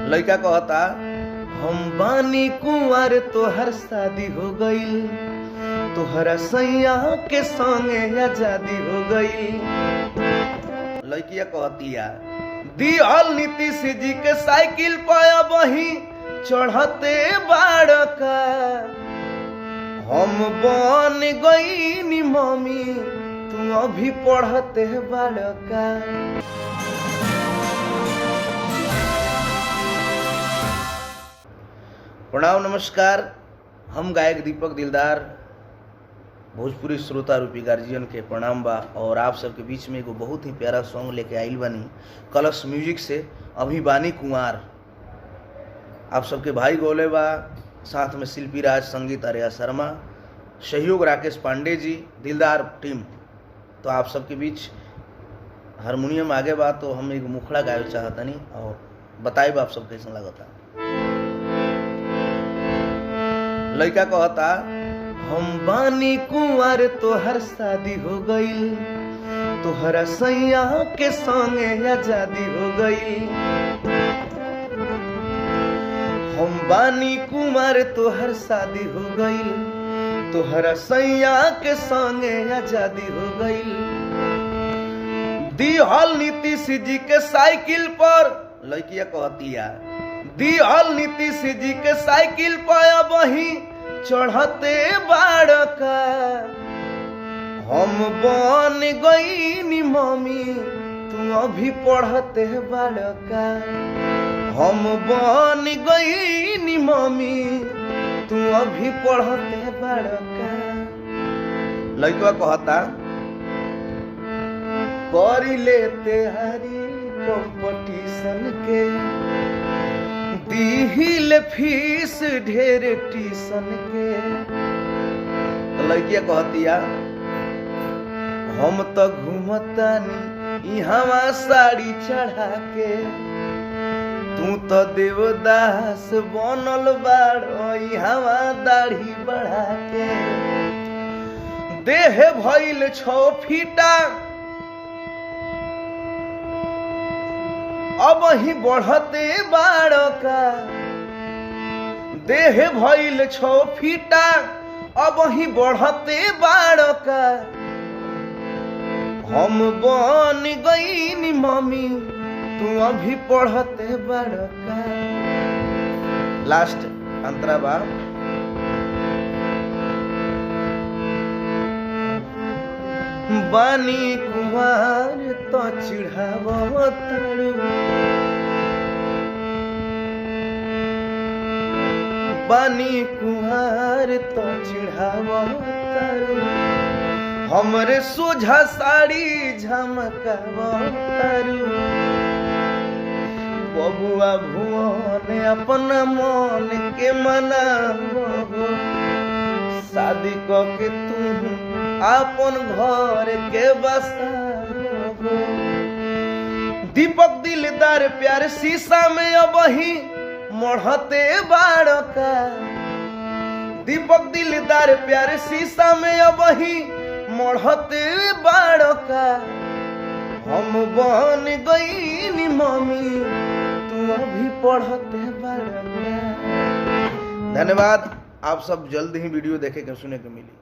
लड़का कहता हम बानी कुंवर तोहर शादी हो गई, तोहरा सैया के संगे आजादी हो गई। लड़किया कहतिया दियल नीतीश जी के साइकिल पाया बही चढ़ते बाड़का, हम बन गई नी मम्मी तू अभी पढ़ते बाड़का। प्रणाम नमस्कार, हम गायक दीपक दिलदार भोजपुरी श्रोता रूपी गार्जियन के प्रणाम बा। और आप सबके बीच में एगो बहुत ही प्यारा सॉन्ग लेके आइल बानी कलश म्यूजिक से, अभी बानी कुंवार। आप सबके भाई गोले बा, साथ में शिल्पी राज, संगीत आर्या शर्मा, सहयोग राकेश पांडे जी, दिलदार टीम। तो आप सबके बीच हारमोनियम आगे बा, तो हम एगो मुखड़ा गावे चाहतनी और बताइब आप सब कैसा लगता। लड़का कहता हम बानी कुंवर तोहर शादी हो गई, तोहरा सैया के संगे आजादी हो गई। हम बानी कुंवर तोहर शादी हो गई, तोहरा सैया के संगे आजादी हो गई। दिहल नीतीश जी के साइकिल पर, लड़किया कहतिया दिहल नीतीश जी के साइकिल पाया बही चढ़ते बाड़का, हम बन गई नी मम्मी तू अभी पढ़ते बाड़का। हम बन गई नी मम्मी तू अभी पढ़ते बाड़का। लड़का कहता करी लेते हरी कंपटीशन के, दिहिल फीस ढेर टीसन के। तो लड़किया कहतिया हम तो घूमतानी इहवा साड़ी चढ़ा के, तू तो देवदास बनल बाड़ो इहवा दाढ़ी बढ़ा के। देह भइल 6 फीटा अब ही बढ़ते बाड़का, देह भइल 6 फीटा अब ही बढ़ते बाड़का। हम बन गई नी मम्मी तू अभी पढ़ते बाड़का। लास्ट अंतरा बा बानी कुंवार तो चिढ़ाव तारू, बानी कुंवार तो चिढ़ाव तारू। हमरे सोझा साड़ी झमकाव तारू। बबुआ भुवन अपना मन के मनावो, शादी के तू अपन घर के बसावो। दीपक दिलदार प्यार शीशा में अब ही मढ़ते बाड़का, दीपक दिलदार प्यार शीशा में अब ही मढ़ते बाड़का। हम बन गई नी मम्मी तू अभी पढ़ते बाड़का। धन्यवाद, आप सब जल्द ही वीडियो देखे के सुने के मिली।